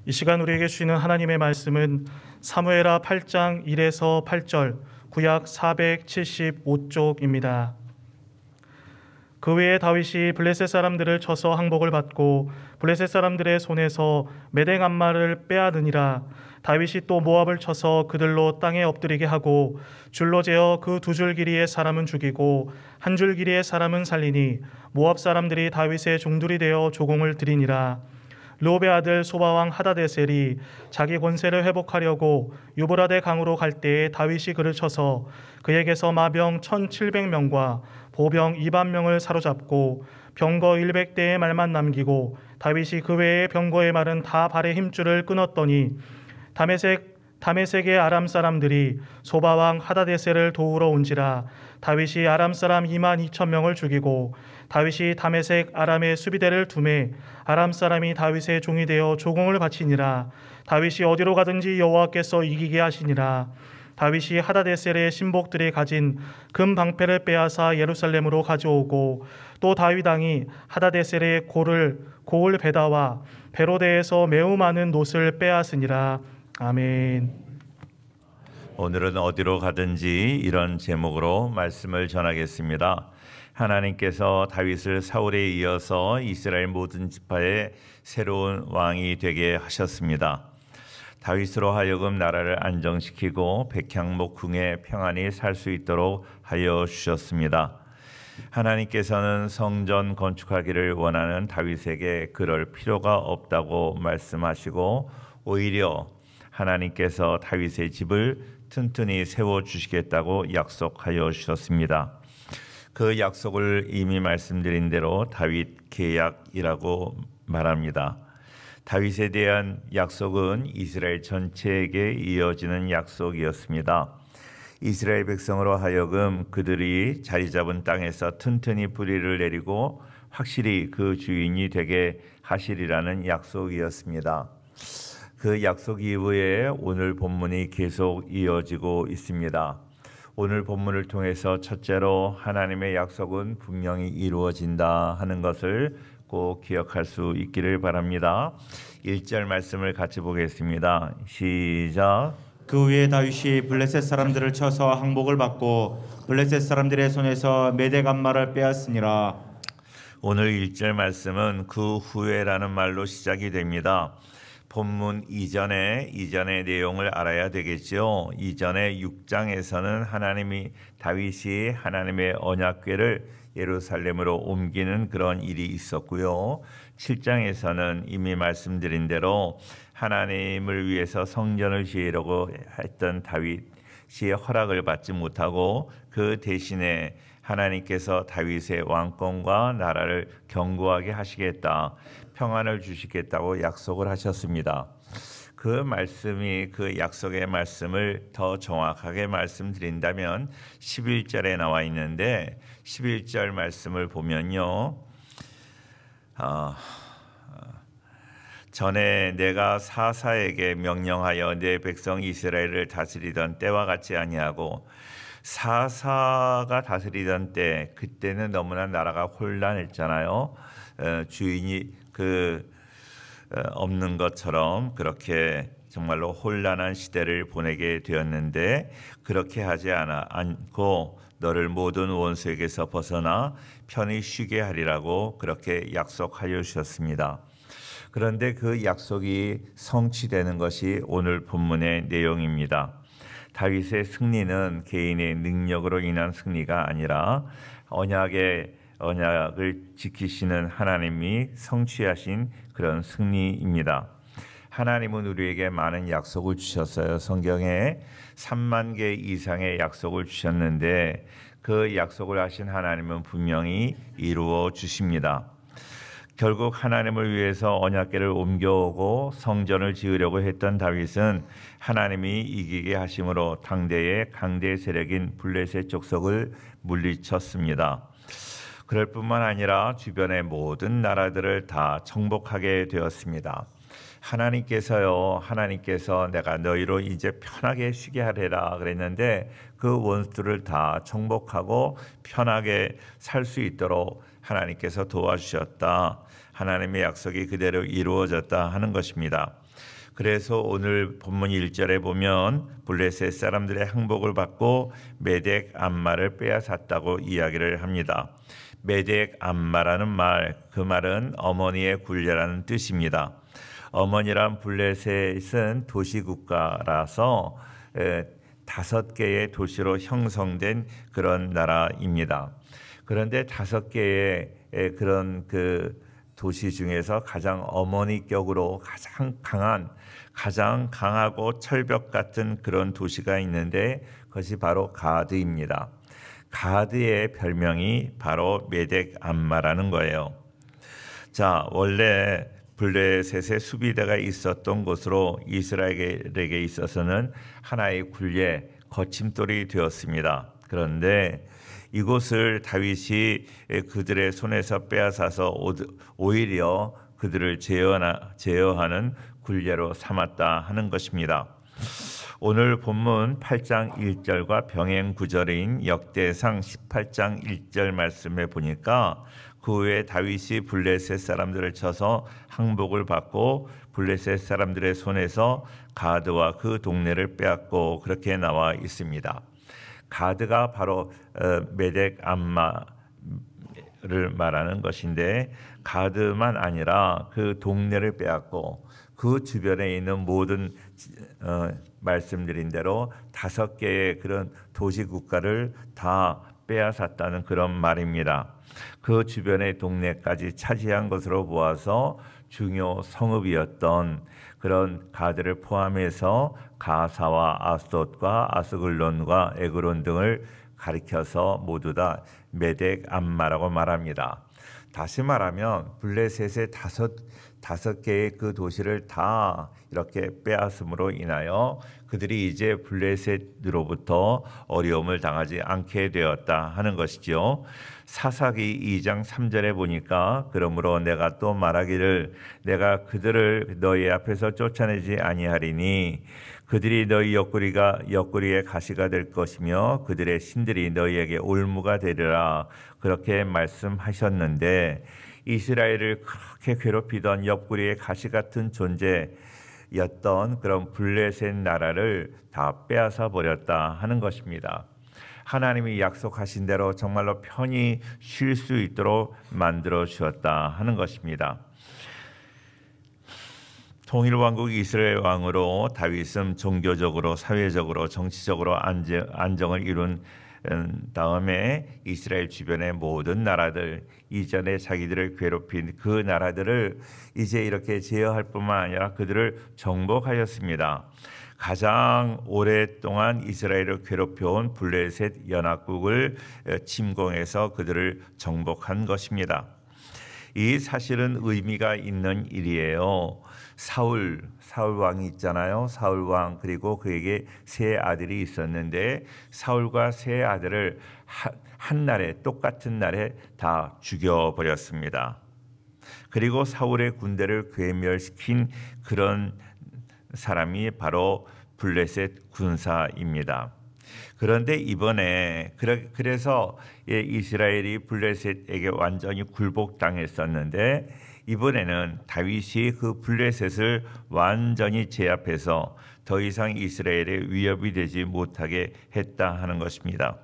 이 시간 우리에게 주시는 하나님의 말씀은 사무엘하 8장 1에서 8절, 구약 475쪽입니다. 그 외에 다윗이 블레셋 사람들을 쳐서 항복을 받고 블레셋 사람들의 손에서 메댕 암말을 빼앗으니라. 다윗이 또 모압을 쳐서 그들로 땅에 엎드리게 하고 줄로 재어 그 두 줄 길이의 사람은 죽이고 한 줄 길이의 사람은 살리니 모압 사람들이 다윗의 종들이 되어 조공을 드리니라. 르홉의 아들 소바왕 하다데셀이 자기 권세를 회복하려고 유브라데 강으로 갈 때에 다윗이 그를 쳐서 그에게서 마병 1700명과 보병 20000명을 사로잡고 병거 100대의 말만 남기고 다윗이 그 외의 병거의 말은 다 발의 힘줄을 끊었더니 다메섹의 아람 사람들이 소바왕 하다데셀을 도우러 온지라. 다윗이 아람 사람 22,000명을 죽이고 다윗이 다메섹 아람의 수비대를 두매 아람 사람이 다윗의 종이 되어 조공을 바치니라. 다윗이 어디로 가든지 여호와께서 이기게 하시니라. 다윗이 하다데셀의 신복들이 가진 금 방패를 빼앗아 예루살렘으로 가져오고 또 다윗 왕이 하다데셀의 고을 베다와 베로데에서 매우 많은 놋을 빼앗으니라. 아멘. 오늘은 어디로 가든지 이런 제목으로 말씀을 전하겠습니다. 하나님께서 다윗을 사울에 이어서 이스라엘 모든 지파의 새로운 왕이 되게 하셨습니다. 다윗으로 하여금 나라를 안정시키고 백향목궁에 평안히 살 수 있도록 하여 주셨습니다. 하나님께서는 성전 건축하기를 원하는 다윗에게 그럴 필요가 없다고 말씀하시고 오히려 하나님께서 다윗의 집을 튼튼히 세워주시겠다고 약속하여 주셨습니다. 그 약속을 이미 말씀드린 대로 다윗 계약이라고 말합니다. 다윗에 대한 약속은 이스라엘 전체에게 이어지는 약속이었습니다. 이스라엘 백성으로 하여금 그들이 자리 잡은 땅에서 튼튼히 뿌리를 내리고 확실히 그 주인이 되게 하시리라는 약속이었습니다. 그 약속 이후에 오늘 본문이 계속 이어지고 있습니다. 오늘 본문을 통해서 첫째로 하나님의 약속은 분명히 이루어진다 하는 것을 꼭 기억할 수 있기를 바랍니다. 1절 말씀을 같이 보겠습니다. 시작. 그 후에 다윗이 블레셋 사람들을 쳐서 항복을 받고 블레셋 사람들의 손에서 메대 간말을 빼앗으니라. 오늘 1절 말씀은 그 후에라는 말로 시작이 됩니다. 본문 이전의 내용을 알아야 되겠죠. 이전의 6장에서는 다윗이 하나님의 언약궤를 예루살렘으로 옮기는 그런 일이 있었고요. 7장에서는 이미 말씀드린 대로 하나님을 위해서 성전을 지으려고 했던 다윗이 허락을 받지 못하고 그 대신에 하나님께서 다윗의 왕권과 나라를 견고하게 하시겠다, 평안을 주시겠다고 약속을 하셨습니다. 그 말씀이 그 약속의 말씀을 더 정확하게 말씀드린다면 11절에 나와 있는데 11절 말씀을 보면요. 전에 내가 사사에게 명령하여 내 백성 이스라엘을 다스리던 때와 같지 아니하고 사사가 다스리던 때 그때는 너무나 나라가 혼란했잖아요. 주인이 없는 것처럼 그렇게 정말로 혼란한 시대를 보내게 되었는데 그렇게 하지 않고 너를 모든 원수에게서 벗어나 편히 쉬게 하리라고 그렇게 약속하여 주셨습니다. 그런데 그 약속이 성취되는 것이 오늘 본문의 내용입니다. 다윗의 승리는 개인의 능력으로 인한 승리가 아니라 언약을 지키시는 하나님이 성취하신 그런 승리입니다. 하나님은 우리에게 많은 약속을 주셨어요. 성경에 3만 개 이상의 약속을 주셨는데 그 약속을 하신 하나님은 분명히 이루어 주십니다. 결국 하나님을 위해서 언약궤를 옮겨오고 성전을 지으려고 했던 다윗은 하나님이 이기게 하심으로 당대의 강대 세력인 블레셋 족속을 물리쳤습니다. 그럴 뿐만 아니라 주변의 모든 나라들을 다 정복하게 되었습니다. 하나님께서 내가 너희로 이제 편하게 쉬게 하리라 그랬는데 그 원수들을 다 정복하고 편하게 살 수 있도록 하나님께서 도와주셨다. 하나님의 약속이 그대로 이루어졌다 하는 것입니다. 그래서 오늘 본문 1절에 보면 블레셋 사람들의 항복을 받고 메덱 암마를 빼앗았다고 이야기를 합니다. 메덱 암마라는 말, 그 말은 어머니의 굴레라는 뜻입니다. 어머니란 블레셋은 도시국가라서 5개의 도시로 형성된 그런 나라입니다. 그런데 5개의 그런 그 도시 중에서 가장 어머니격으로 가장 강하고 철벽 같은 그런 도시가 있는데 그것이 바로 가드입니다. 가드의 별명이 바로 메덱 암마라는 거예요. 자, 원래 블레셋의 수비대가 있었던 곳으로 이스라엘에게 있어서는 하나의 굴레, 거침돌이 되었습니다. 그런데 이곳을 다윗이 그들의 손에서 빼앗아서 오히려 그들을 제어하는 굴레로 삼았다 하는 것입니다. 오늘 본문 8장 1절과 병행 구절인 역대상 18장 1절 말씀에 보니까 그 후에 다윗이 블레셋 사람들을 쳐서 항복을 받고 블레셋 사람들의 손에서 가드와 그 동네를 빼앗고 그렇게 나와 있습니다. 가드가 바로 메덱 암마를 말하는 것인데 가드만 아니라 그 동네를 빼앗고 그 주변에 있는 모든 말씀드린 대로 5개의 그런 도시 국가를 다 빼앗았다는 그런 말입니다. 그 주변의 동네까지 차지한 것으로 보아서 중요 성읍이었던 그런 가드를 포함해서 가사와 아스돗과 아스글론과 에그론 등을 가리켜서 모두 다 메덱 암마라고 말합니다. 다시 말하면 블레셋의 5개의 그 도시를 다 이렇게 빼앗음으로 인하여 그들이 이제 블레셋으로부터 어려움을 당하지 않게 되었다 하는 것이죠. 사사기 2장 3절에 보니까 그러므로 내가 또 말하기를 내가 그들을 너희 앞에서 쫓아내지 아니하리니 그들이 너희 옆구리의 가시가 될 것이며 그들의 신들이 너희에게 올무가 되리라 그렇게 말씀하셨는데 이스라엘을 그렇게 괴롭히던 옆구리의 가시 같은 존재였던 그런 블레셋 나라를 다 빼앗아 버렸다 하는 것입니다. 하나님이 약속하신 대로 정말로 편히 쉴 수 있도록 만들어 주었다 하는 것입니다. 통일왕국 이스라엘 왕으로 다윗은 종교적으로, 사회적으로, 정치적으로 안정을 이룬 다음에 이스라엘 주변의 모든 나라들, 이전에 자기들을 괴롭힌 그 나라들을 이제 이렇게 제어할 뿐만 아니라 그들을 정복하였습니다. 가장 오랫동안 이스라엘을 괴롭혀온 블레셋 연합국을 침공해서 그들을 정복한 것입니다. 이 사실은 의미가 있는 일이에요. 사울 왕이 있잖아요. 사울 왕, 그리고 그에게 3 아들이 있었는데 사울과 3 아들을 한 날에, 똑같은 날에 다 죽여버렸습니다. 그리고 사울의 군대를 괴멸시킨 그런 사람이 바로 블레셋 군사입니다. 그런데 이번에 그래서 이스라엘이 블레셋에게 완전히 굴복당했었는데 이번에는 다윗이 그 블레셋을 완전히 제압해서 더 이상 이스라엘에 위협이 되지 못하게 했다 하는 것입니다.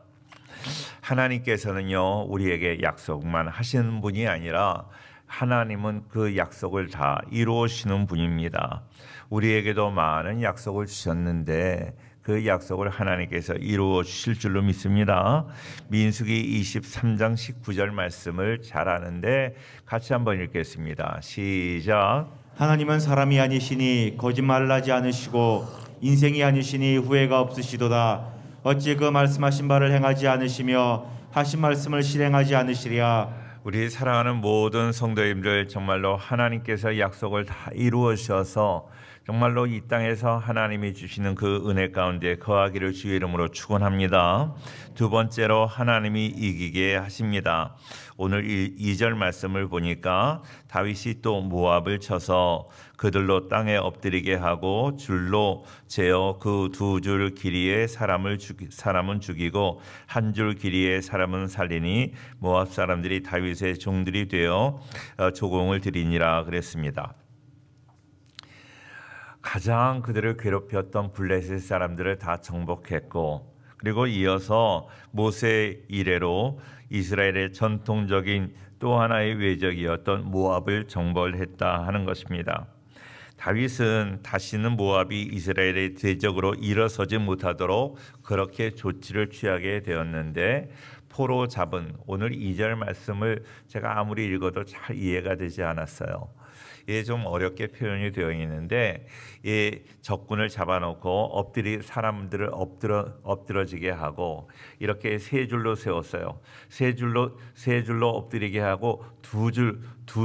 하나님께서는요, 우리에게 약속만 하시는 분이 아니라 하나님은 그 약속을 다 이루시는 분입니다. 우리에게도 많은 약속을 주셨는데 그 약속을 하나님께서 이루어 주실 줄로 믿습니다. 민수기 23장 19절 말씀을 잘 아는데 같이 한번 읽겠습니다. 시작. 하나님은 사람이 아니시니 거짓말을 하지 않으시고 인생이 아니시니 후회가 없으시도다. 어찌 그 말씀하신 바를 행하지 않으시며 하신 말씀을 실행하지 않으시랴. 우리 사랑하는 모든 성도님들, 정말로 하나님께서 약속을 다 이루어 주셔서 정말로 이 땅에서 하나님이 주시는 그 은혜 가운데 거하기를 주의 이름으로 축원합니다. 2번째로 하나님이 이기게 하십니다. 오늘 2절 말씀을 보니까 다윗이 또 모압을 쳐서 그들로 땅에 엎드리게 하고 줄로 재어 그 2줄 길이의 사람은 죽이고 한 줄 길이의 사람은 살리니 모압 사람들이 다윗의 종들이 되어 조공을 드리니라 그랬습니다. 가장 그들을 괴롭혔던 블레셋 사람들을 다 정복했고, 그리고 이어서 모세 이래로 이스라엘의 전통적인 또 하나의 외적이었던 모압을 정벌했다 하는 것입니다. 다윗은 다시는 모압이 이스라엘의 대적으로 일어서지 못하도록 그렇게 조치를 취하게 되었는데, 포로 잡은 오늘 2절 말씀을 제가 아무리 읽어도 잘 이해가 되지 않았어요. 이게 좀 어렵게 표현이 되어 있는데, 이 적군을 잡아놓고 사람들을 엎드러지게 하고 이렇게 세 줄로 세웠어요. 세 줄로 엎드리게 하고 두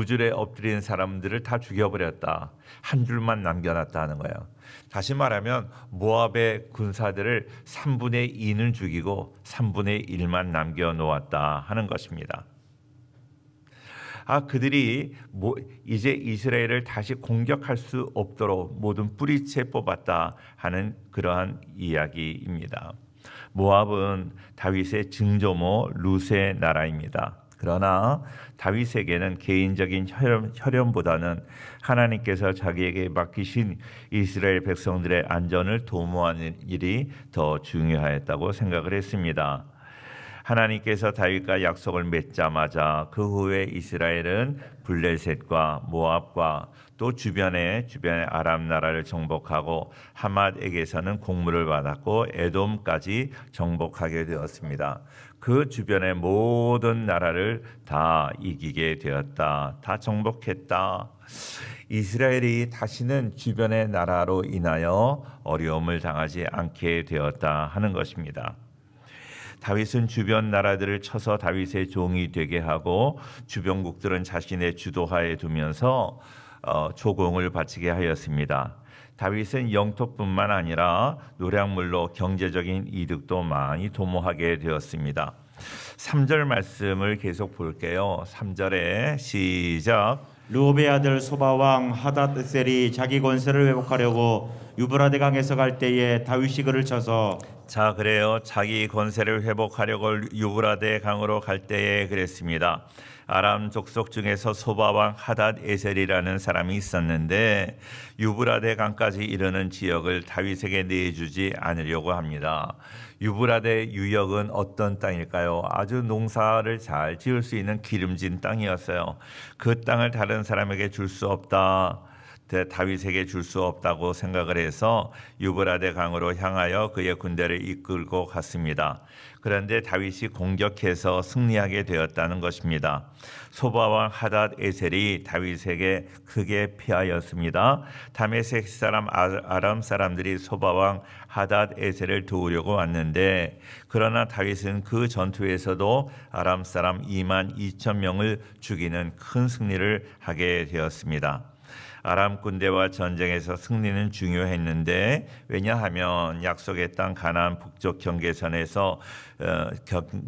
줄에 엎드린 사람들을 다 죽여버렸다. 한 줄만 남겨놨다 하는 거예요. 다시 말하면 모압의 군사들을 3분의 2는 죽이고 3분의 1만 남겨놓았다 하는 것입니다. 그들이 이제 이스라엘을 다시 공격할 수 없도록 모든 뿌리채 뽑았다 하는 그러한 이야기입니다. 모압은 다윗의 증조모 룻의 나라입니다. 그러나 다윗에게는 개인적인 혈연보다는 하나님께서 자기에게 맡기신 이스라엘 백성들의 안전을 도모하는 일이 더 중요하였다고 생각을 했습니다. 하나님께서 다윗과 약속을 맺자마자 그 후에 이스라엘은 블레셋과 모압과 또 주변의 아람 나라를 정복하고 하맛에게서는 공물을 받았고 에돔까지 정복하게 되었습니다. 그 주변의 모든 나라를 다 이기게 되었다. 다 정복했다. 이스라엘이 다시는 주변의 나라로 인하여 어려움을 당하지 않게 되었다 하는 것입니다. 다윗은 주변 나라들을 쳐서 다윗의 종이 되게 하고 주변국들은 자신의 주도하에 두면서 조공을 바치게 하였습니다. 다윗은 영토뿐만 아니라 노략물로 경제적인 이득도 많이 도모하게 되었습니다. 3절 말씀을 계속 볼게요. 3절에 시작. 르홉의 아들 소바왕 하닷셀이 자기 권세를 회복하려고 유브라데 강에서 갈 때에 다윗이 그를 쳐서 자, 그래요. 자기 권세를 회복하려고 유브라데 강으로 갈 때에 그랬습니다. 아람 족속 중에서 소바왕 하닷에셀이라는 사람이 있었는데 유브라데 강까지 이르는 지역을 다윗에게 내주지 않으려고 합니다. 유브라데 유역은 어떤 땅일까요? 아주 농사를 잘 지을 수 있는 기름진 땅이었어요. 그 땅을 다른 사람에게 줄 수 없다. 다윗에게 줄 수 없다고 생각을 해서 유브라데 강으로 향하여 그의 군대를 이끌고 갔습니다. 그런데 다윗이 공격해서 승리하게 되었다는 것입니다. 소바왕 하닷에셀이 다윗에게 크게 패하였습니다. 다메섹 사람 아람 사람들이 소바왕 하닷에셀을 도우려고 왔는데, 그러나 다윗은 그 전투에서도 아람 사람 2만 2천 명을 죽이는 큰 승리를 하게 되었습니다. 아람 군대와 전쟁에서 승리는 중요했는데, 왜냐하면 약속의 땅 가나안 북쪽 경계선에서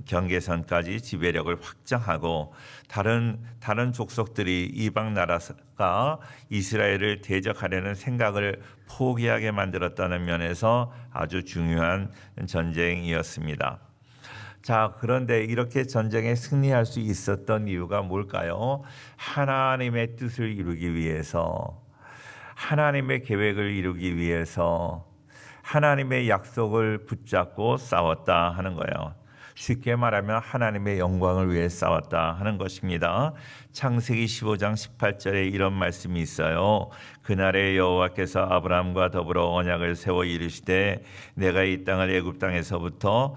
경계선까지 지배력을 확장하고 다른 족속들이 이방 나라가 이스라엘을 대적하려는 생각을 포기하게 만들었다는 면에서 아주 중요한 전쟁이었습니다. 자, 그런데 이렇게 전쟁에 승리할 수 있었던 이유가 뭘까요? 하나님의 뜻을 이루기 위해서, 하나님의 계획을 이루기 위해서 하나님의 약속을 붙잡고 싸웠다 하는 거예요. 쉽게 말하면 하나님의 영광을 위해 싸웠다 하는 것입니다. 창세기 15장 18절에 이런 말씀이 있어요. 그날에 여호와께서 아브라함과 더불어 언약을 세워 이르시되 내가 이 땅을 애굽 땅에서부터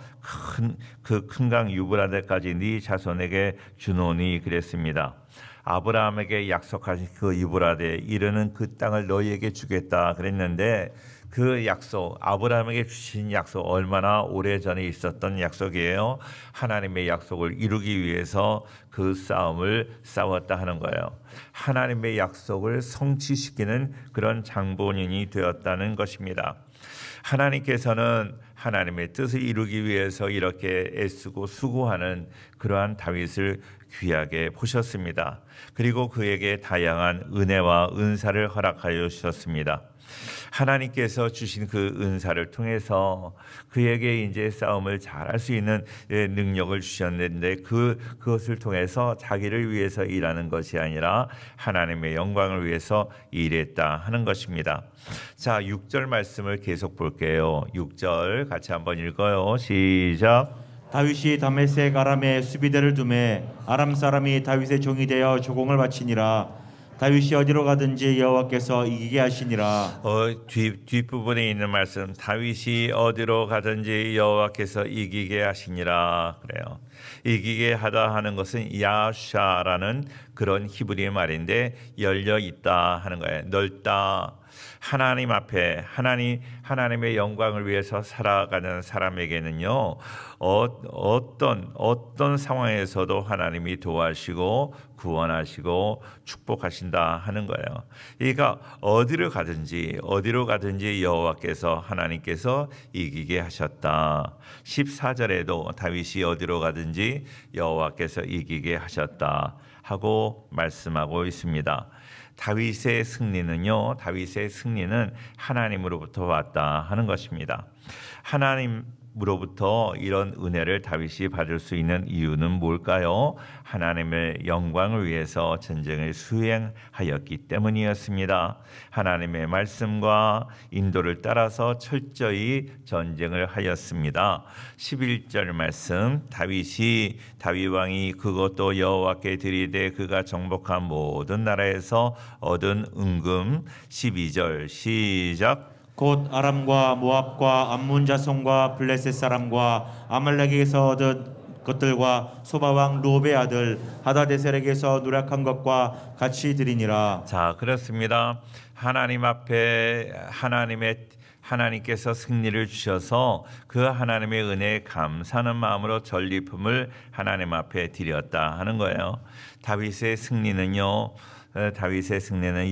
큰 강 유브라데까지 네 자손에게 주노니 그랬습니다. 아브라함에게 약속하신 그 유브라데에 이르는 그 땅을 너희에게 주겠다 그랬는데, 그 약속, 아브라함에게 주신 약속, 얼마나 오래전에 있었던 약속이에요. 하나님의 약속을 이루기 위해서 그 싸움을 싸웠다 하는 거예요. 하나님의 약속을 성취시키는 그런 장본인이 되었다는 것입니다. 하나님께서는 하나님의 뜻을 이루기 위해서 이렇게 애쓰고 수고하는 그러한 다윗을 귀하게 보셨습니다. 그리고 그에게 다양한 은혜와 은사를 허락하여 주셨습니다. 하나님께서 주신 그 은사를 통해서 그에게 이제 싸움을 잘할 수 있는 능력을 주셨는데 그것을 통해서 자기를 위해서 일하는 것이 아니라 하나님의 영광을 위해서 일했다 하는 것입니다. 자, 6절 말씀을 계속 볼게요. 6절 같이 한번 읽어요. 시작. 다윗이 다메섹 아람에 수비대를 두매 아람 사람이 다윗의 종이 되어 조공을 바치니라. 다윗이 어디로 가든지 여호와께서 이기게 하시니라. 뒷부분에 있는 말씀, 다윗이 어디로 가든지 여호와께서 이기게 하시니라 그래요. 이기게 하다 하는 것은 야샤라는 그런 히브리 말인데 열려 있다 하는 거예요. 넓다. 하나님 앞에 하나님의 영광을 위해서 살아가는 사람에게는요, 어떤 상황에서도 하나님이 도와주시고 구원하시고 축복하신다 하는 거예요. 그러니까 어디로 가든지 여호와께서 하나님께서 이기게 하셨다. 14절에도 다윗이 어디로 가든지 여호와께서 이기게 하셨다 하고 말씀하고 있습니다. 다윗의 승리는 하나님으로부터 왔다 하는 것입니다. 하나님으로부터 이런 은혜를 다윗이 받을 수 있는 이유는 뭘까요? 하나님의 영광을 위해서 전쟁을 수행하였기 때문이었습니다. 하나님의 말씀과 인도를 따라서 철저히 전쟁을 하였습니다. 11절 말씀, 다윗 왕이 그것도 여호와께 드리되 그가 정복한 모든 나라에서 얻은 은금. 12절 시작. 곧 아람과 모압과 암몬 자손과 블레셋 사람과 아말렉에게서 얻은 것들과 소바왕 루베 아들 하다데셀에게서 누락한 것과 같이 드리니라. 자, 그렇습니다. 하나님 앞에 하나님께서 승리를 주셔서 그 하나님의 은혜에 감사하는 마음으로 전리품을 하나님 앞에 드렸다 하는 거예요. 다윗의 승리는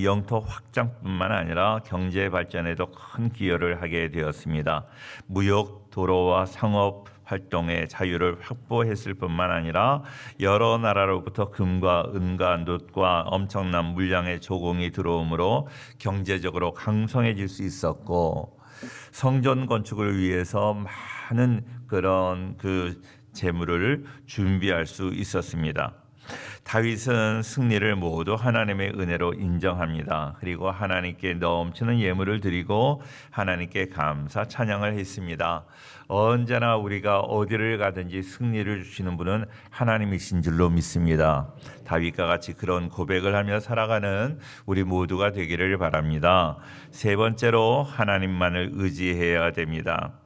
영토 확장뿐만 아니라 경제 발전에도 큰 기여를 하게 되었습니다. 무역, 도로와 상업 활동의 자유를 확보했을 뿐만 아니라 여러 나라로부터 금과 은과 놋과 엄청난 물량의 조공이 들어오므로 경제적으로 강성해질 수 있었고, 성전 건축을 위해서 많은 그런 재물을 준비할 수 있었습니다. 다윗은 승리를 모두 하나님의 은혜로 인정합니다. 그리고 하나님께 넘치는 예물을 드리고 하나님께 감사 찬양을 했습니다. 언제나 우리가 어디를 가든지 승리를 주시는 분은 하나님이신 줄로 믿습니다. 다윗과 같이 그런 고백을 하며 살아가는 우리 모두가 되기를 바랍니다. 세 번째로 하나님만을 의지해야 됩니다.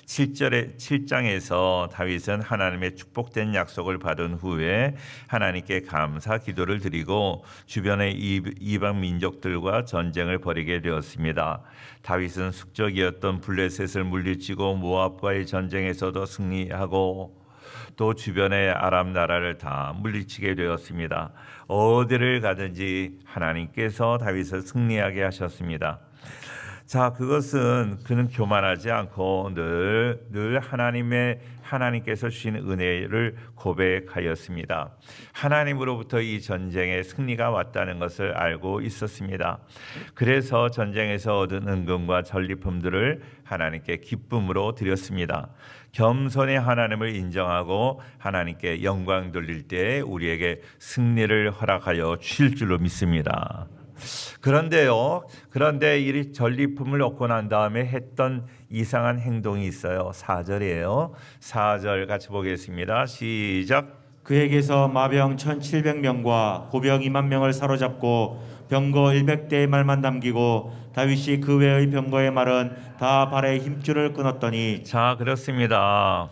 7장에서 다윗은 하나님의 축복된 약속을 받은 후에 하나님께 감사 기도를 드리고 주변의 이방 민족들과 전쟁을 벌이게 되었습니다. 다윗은 숙적이었던 블레셋을 물리치고 모압과의 전쟁에서도 승리하고 또 주변의 아람 나라를 다 물리치게 되었습니다. 어디를 가든지 하나님께서 다윗을 승리하게 하셨습니다. 자, 그것은 그는 교만하지 않고 늘 하나님께서 주신 은혜를 고백하였습니다. 하나님으로부터 이 전쟁에 승리가 왔다는 것을 알고 있었습니다. 그래서 전쟁에서 얻은 은금과 전리품들을 하나님께 기쁨으로 드렸습니다. 겸손히 하나님을 인정하고 하나님께 영광 돌릴 때 우리에게 승리를 허락하여 주실 줄로 믿습니다. 그런데 이 전리품을 얻고 난 다음에 했던 이상한 행동이 있어요. 4절이에요. 4절 같이 보겠습니다. 시작. 그에게서 마병 1700명과 고병 2만 명을 사로잡고 병거 100대의 말만 남기고 다윗이 그 외의 병거의 말은 다 발에 힘줄을 끊었더니. 자, 그렇습니다.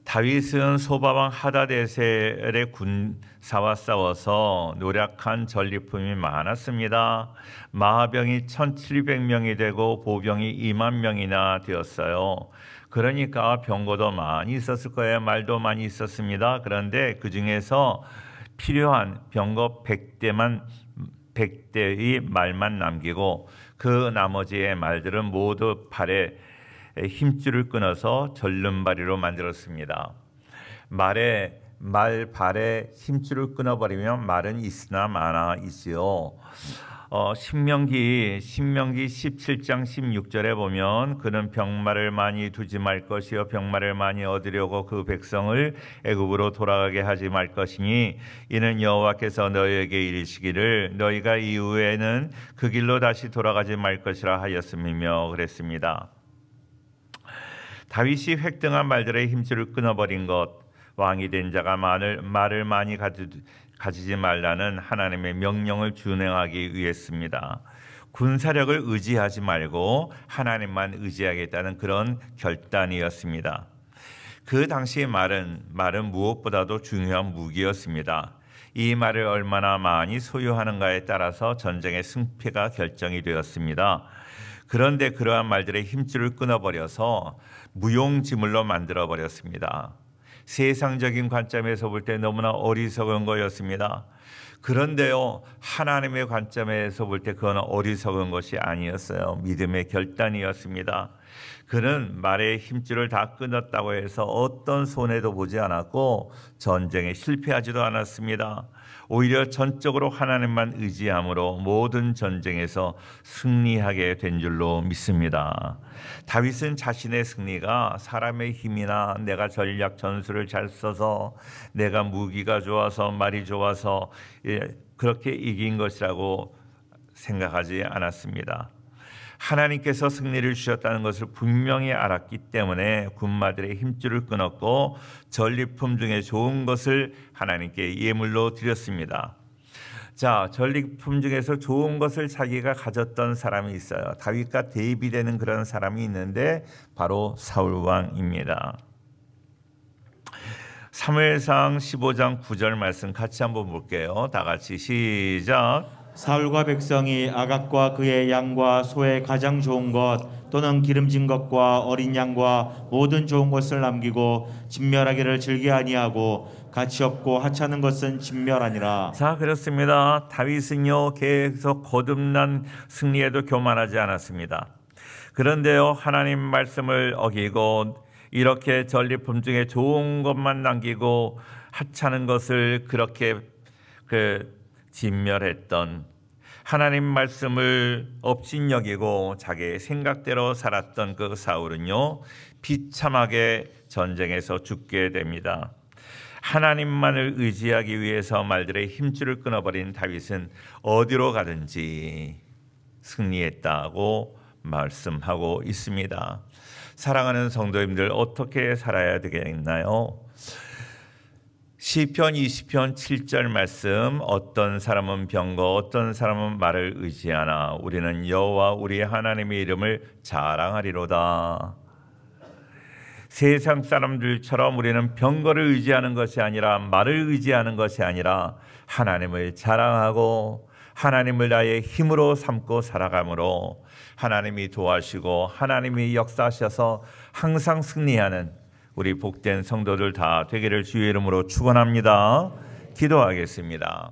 다윗은 소바왕 하다데셀의 군사와 싸워서 노력한 전리품이 많았습니다. 마병이 1700명이 되고 보병이 2만 명이나 되었어요. 그러니까 병거도 많이 있었을 거예요. 말도 많이 있었습니다. 그런데 그 중에서 필요한 병거 100대의 말만 남기고 그 나머지의 말들은 모두 발에 힘줄을 끊어서 절름발이로 만들었습니다. 말 발에 힘줄을 끊어버리면 말은 있으나 마나 있지요. 신명기 17장 16절에 보면 그는 병마를 많이 두지 말 것이요 병마를 많이 얻으려고 그 백성을 애굽으로 돌아가게 하지 말 것이니 이는 여호와께서 너희에게 이르시기를 너희가 이후에는 그 길로 다시 돌아가지 말 것이라 하였음이며 그랬습니다. 다윗이 획등한 말들의 힘줄을 끊어버린 것, 왕이 된 자가 말을 많이 가지지 말라는 하나님의 명령을 준행하기 위해였습니다. 군사력을 의지하지 말고 하나님만 의지하겠다는 그런 결단이었습니다. 그 당시 말은 무엇보다도 중요한 무기였습니다. 이 말을 얼마나 많이 소유하는가에 따라서 전쟁의 승패가 결정이 되었습니다. 그런데 그러한 말들의 힘줄을 끊어버려서 무용지물로 만들어버렸습니다. 세상적인 관점에서 볼 때 너무나 어리석은 거였습니다. 그런데요, 하나님의 관점에서 볼 때 그건 어리석은 것이 아니었어요. 믿음의 결단이었습니다. 그는 말의 힘줄을 다 끊었다고 해서 어떤 손해도 보지 않았고 전쟁에 실패하지도 않았습니다. 오히려 전적으로 하나님만 의지함으로 모든 전쟁에서 승리하게 된 줄로 믿습니다. 다윗은 자신의 승리가 사람의 힘이나 내가 전략 전술을 잘 써서 내가 무기가 좋아서 말이 좋아서 그렇게 이긴 것이라고 생각하지 않았습니다. 하나님께서 승리를 주셨다는 것을 분명히 알았기 때문에 군마들의 힘줄을 끊었고 전리품 중에 좋은 것을 하나님께 예물로 드렸습니다. 자, 전리품 중에서 좋은 것을 자기가 가졌던 사람이 있어요. 다윗과 대비되는 그런 사람이 있는데 바로 사울 왕입니다. 사무엘상 15장 9절 말씀 같이 한번 볼게요. 다 같이 시작. 사울과 백성이 아각과 그의 양과 소의 가장 좋은 것 또는 기름진 것과 어린 양과 모든 좋은 것을 남기고 진멸하기를 즐겨 아니하고 가치 없고 하찮은 것은 진멸하니라. 자, 그렇습니다. 다윗은요 계속 거듭난 승리에도 교만하지 않았습니다. 그런데요 하나님 말씀을 어기고 이렇게 전리품 중에 좋은 것만 남기고 하찮은 것을 그렇게 진멸했던, 하나님 말씀을 업신여기고 자기의 생각대로 살았던 그 사울은요 비참하게 전쟁에서 죽게 됩니다. 하나님만을 의지하기 위해서 말들의 힘줄을 끊어버린 다윗은 어디로 가든지 승리했다고 말씀하고 있습니다. 사랑하는 성도님들, 어떻게 살아야 되겠나요? 시편 20편 7절 말씀, 어떤 사람은 병거 어떤 사람은 말을 의지하나 우리는 여호와 우리 하나님의 이름을 자랑하리로다. 세상 사람들처럼 우리는 병거를 의지하는 것이 아니라 말을 의지하는 것이 아니라 하나님을 자랑하고 하나님을 나의 힘으로 삼고 살아감으로 하나님이 도와주시고 하나님이 역사하셔서 항상 승리하는 우리 복된 성도들 다 되기를 주의 이름으로 축원합니다. 기도하겠습니다.